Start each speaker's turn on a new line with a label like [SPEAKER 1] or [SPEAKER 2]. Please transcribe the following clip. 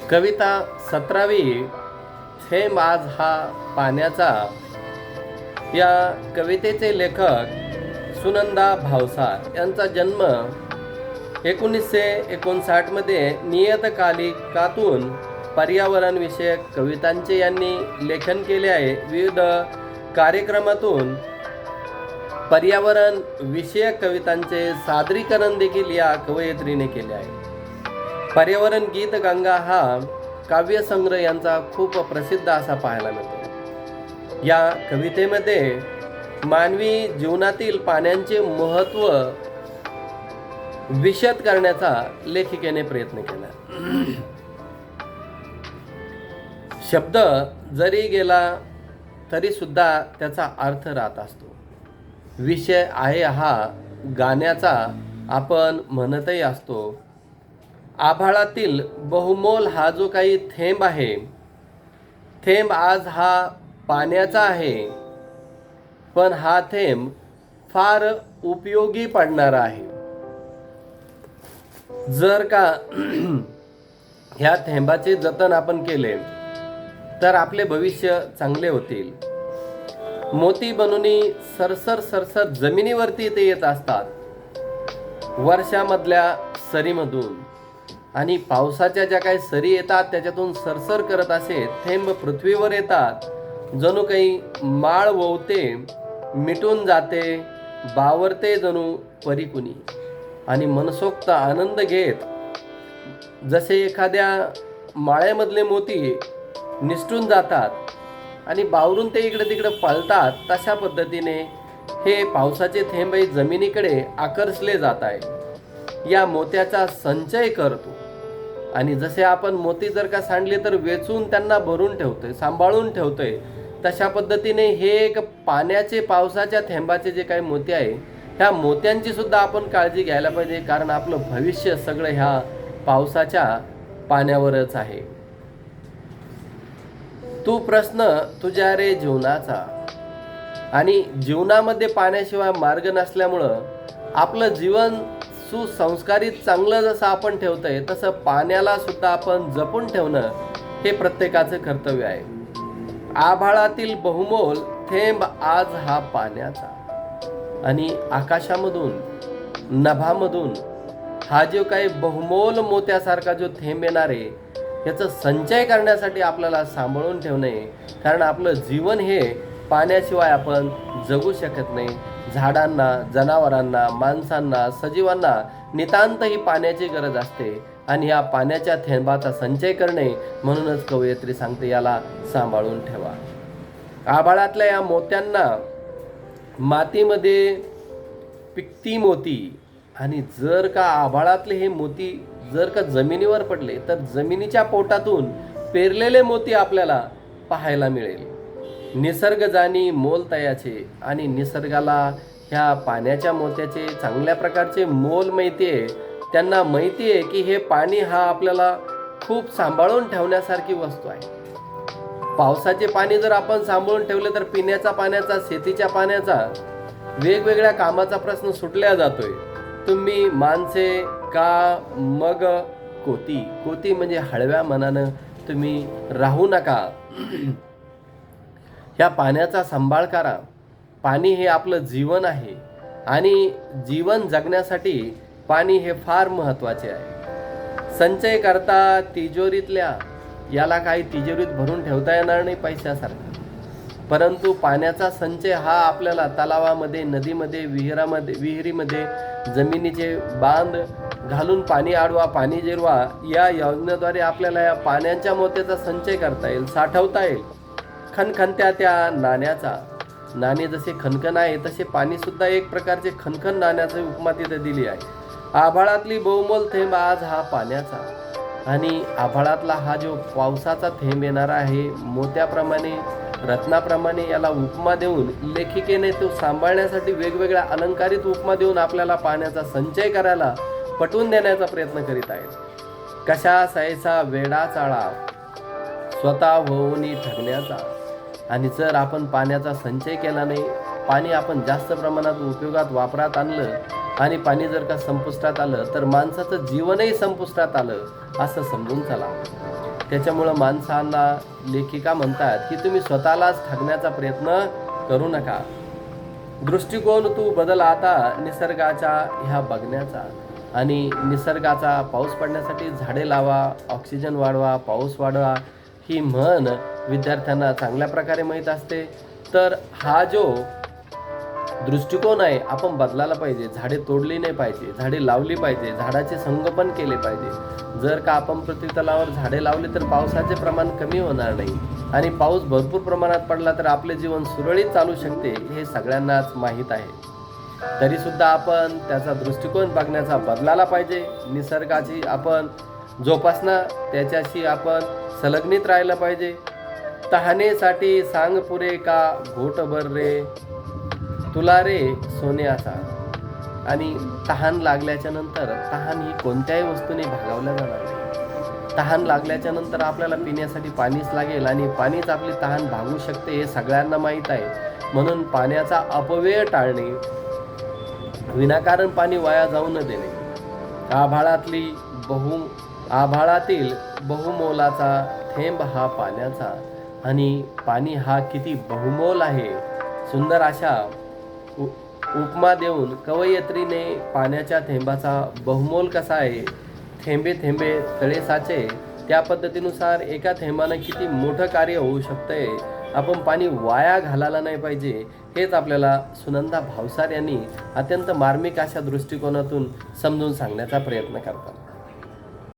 [SPEAKER 1] कविता 17वी थेंब आज हा पाण्याचा. या कवितेचे लेखक सुनंदा भावसार यांचा जन्म 1959 मध्ये नियतकालिकातून पर्यावरणविषयक कवितांचे यांनी लेखन केले आहे. विविध कार्यक्रमातून पर्यावरण विषयक कवितांचे सादरीकरण देखील या कवयित्रीने केले आहे. पर्यावरण गीत गंगा हा काव्यसंग्रह यांचा खूप प्रसिद्ध असा पाहायला मिळतो. या कवितेमध्ये मानवी जीवनातील पाण्याचे महत्त्व विशद करण्याचा लेखिकेने प्रयत्न केला. शब्द जरी गेला तरी सुद्धा त्याचा अर्थ राहत असतो. विषय आहे हा गाण्याचा आपण म्हणतही असतो. आभाळातील बहुमोल हा जो काही थेंब आहे, थेंब आज हा पाण्याचा आहे, पण हा थेंब फार उपयोगी पडणारा आहे. जर का ह्या थेंबाचे जतन आपण केले तर आपले भविष्य चांगले होतील. मोती बनून सरसर सरसर जमिनीवरती ते येत असतात वर्षामधल्या सरीमधून, आणि पावसाच्या ज्या काही सरी येतात त्याच्यातून सरसर करत असे थेंब पृथ्वीवर येतात. जणू काही माळ ववते, मिटून जाते, बावरते जणू परीकुनी, आणि मनसोक्त आनंद घेत जसे एखाद्या माळ्यामधले मोती निसटून जातात आणि बावरून ते इकडे तिकडे पळतात, तशा पद्धतीने हे पावसाचे थेंबही जमिनीकडे आकर्षले जात आहे. या मोत्याचा संचय करतो, आणि जसे आपण मोती जर का सांडले तर वेचून त्यांना भरून ठेवतोय, सांभाळून ठेवतोय, तशा पद्धतीने हे एक पाण्याचे पावसाच्या थेंबाचे जे काही मोती आहे, ह्या मोत्यांची सुद्धा आपण काळजी घ्यायला पाहिजे. कारण आपलं भविष्य सगळं ह्या पावसाच्या पाण्यावरच आहे. तू प्रश्न तुझ्या रे जीवनाचा. आणि जीवनामध्ये पाण्याशिवाय मार्ग नसल्यामुळं आपलं जीवन सुसंस्कारित चांगलं जसं आपण ठेवतोय, तसं पाण्याला सुद्धा आपण जपून ठेवणं हे प्रत्येकाचं कर्तव्य आहे. आभाळातील बहुमोल थेंब आज हा पाण्याचा. आणि आकाशामधून, नभामधून हा जो काही बहुमोल मोत्यासारखा जो थेंब येणार आहे, याचा संचय करण्यासाठी आपल्याला सांभाळून ठेवणे. कारण आपलं जीवन हे पाण्याशिवाय आपण जगू शकत नाही. झाडांना, जनावरांना, माणसांना, सजीवांना नितांत ही पाण्याची गरज असते, आणि या पाण्याच्या थेंबाचा संचय करणे. म्हणूनच कवयित्री सांगते, याला सांभाळून ठेवा. आभाळातल्या या मोत्यांना मातीमध्ये पिकती मोती, आणि जर का आभाळातले हे मोती जर का जमिनीवर पडले तर जमिनीच्या पोटातून पेरलेले मोती आपल्याला पाहायला मिळेल. निसर्ग जाणी मोल तयाचे. आणि निसर्गाला ह्या पाण्याच्या मोत्याचे चांगल्या प्रकारचे मोल माहिती आहे. त्यांना माहिती आहे की हे पाणी हा आपल्याला खूप सांभाळून ठेवण्यासारखी वस्तू आहे. पावसाचे पाणी जर आपण सांभाळून ठेवले तर पिण्याच्या पाण्याचा, शेतीच्या पाण्याचा, वेगवेगळ्या कामाचा प्रश्न सुटला जातोय. तुम्ही माणसे का मग कोती. कोती म्हणजे हळव्या मनानं तुम्ही राहू नका. ह्या पाण्याचा सांभाळ करा. पाणी हे आपलं जीवन आहे, आणि जीवन जगण्यासाठी पाणी हे फार महत्त्वाचे आहे. संचय करता तिजोरीतल्या, याला काही तिजोरीत भरून ठेवता येणार नाही पैशासारखं, परंतु पाण्याचा संचय हा आपल्याला तलावामध्ये, नदीमध्ये, विहिरीमध्ये जमिनीचे बांध घालून पाणी अडवा, पाणी जिरवा, या योजनेद्वारे आपल्याला या पाण्याच्या मोत्याचा संचय करता येईल, साठवता येईल. खणखणत्या त्या नाण्याचा. नाणे जसे खणखण आहे तसे पाणी सुद्धा एक प्रकारचे खणखण नाण्याची उपमा तिथे दिली आहे. आभाळातली बहुमोल थेंब आज हा पाण्याचा. आणि आभाळातला हा जो पावसाचा थेंब येणारा आहे, मोत्याप्रमाणे, रत्नाप्रमाणे याला उपमा देऊन लेखिकेने तो सांभाळण्यासाठी वेगवेगळ्या अलंकारित उपमा देऊन आपल्याला पाण्याचा संचय करायला पटवून देण्याचा प्रयत्न करीत आहेत. कशा सैसा वेडा चाळा स्वतः होऊन ठगण्याचा. आणि जर आपण पाण्याचा संचय केला नाही, पाणी आपण जास्त प्रमाणात उपयोगात वापरात आणलं, आणि पाणी जर का संपुष्टात आलं तर माणसाचं जीवनही संपुष्टात आलं असं समजून चला. त्याच्यामुळं माणसांना लेखिका म्हणतात की तुम्ही स्वतःलाच ठगण्याचा प्रयत्न करू नका. दृष्टिकोन तू बदल आता निसर्गाच्या ह्या बघण्याचा. आणि निसर्गाचा पाऊस पडण्यासाठी झाडे लावा, ऑक्सिजन वाढवा, पाऊस वाढवा ही म्हण विद्यार्थ्यांना चांगल्या प्रकारे माहीत असते. तर हा जो दृष्टिकोन आहे आपण बदलायला पाहिजे. झाडे तोडली नाही पाहिजे, झाडे लावली पाहिजे, झाडाचे संगोपन केले पाहिजे. जर का आपण पृथ्वीतलावर झाडे लावली तर पावसाचे प्रमाण कमी होणार नाही आणि पाऊस भरपूर प्रमाणात पडला तर आपले जीवन सुरळीत चालू शकते हे सगळ्यांनाच माहीत आहे. तरी सुद्धा आपण त्याचा दृष्टिकोन बघण्याचा बदलायला पाहिजे. निसर्गाची आपण जोपासना, त्याच्याशी आपण संलग्नित राहायला पाहिजे. तहानेसाठी सांग पुरे का घोटभर रे तुला रे सोन्याचा. आणि तहान लागल्याच्या नंतर तहान ही कोणत्याही वस्तूने भागवल्या जाणार नाही. तहान लागल्याच्या नंतर आपल्याला पिण्यासाठी पाणीच लागेल आणि पाणीच आपली तहान भागवू शकते हे सगळ्यांना माहीत आहे. म्हणून पाण्याचा अपव्यय टाळणे, विनाकारण पाणी वाया जाऊ न देणे, आभाळातील बहुमोलाचा थेंब हा पाण्याचा. आणि पाणी हा किती बहुमोल आहे. सुंदर अशा उपमा देऊन कवयित्रीने पाण्याच्या थेंबाचा बहुमोल कसा आहे, थेंबे थेंबे तळे साचे, त्या पद्धतीनुसार एका थेंबानं किती मोठं कार्य होऊ शकतंय. आपण पाणी वाया घालायला नाही पाहिजे हेच आपल्याला सुनंदा भावसार यांनी अत्यंत मार्मिक अशा दृष्टिकोनातून समजून सांगण्याचा प्रयत्न करतात.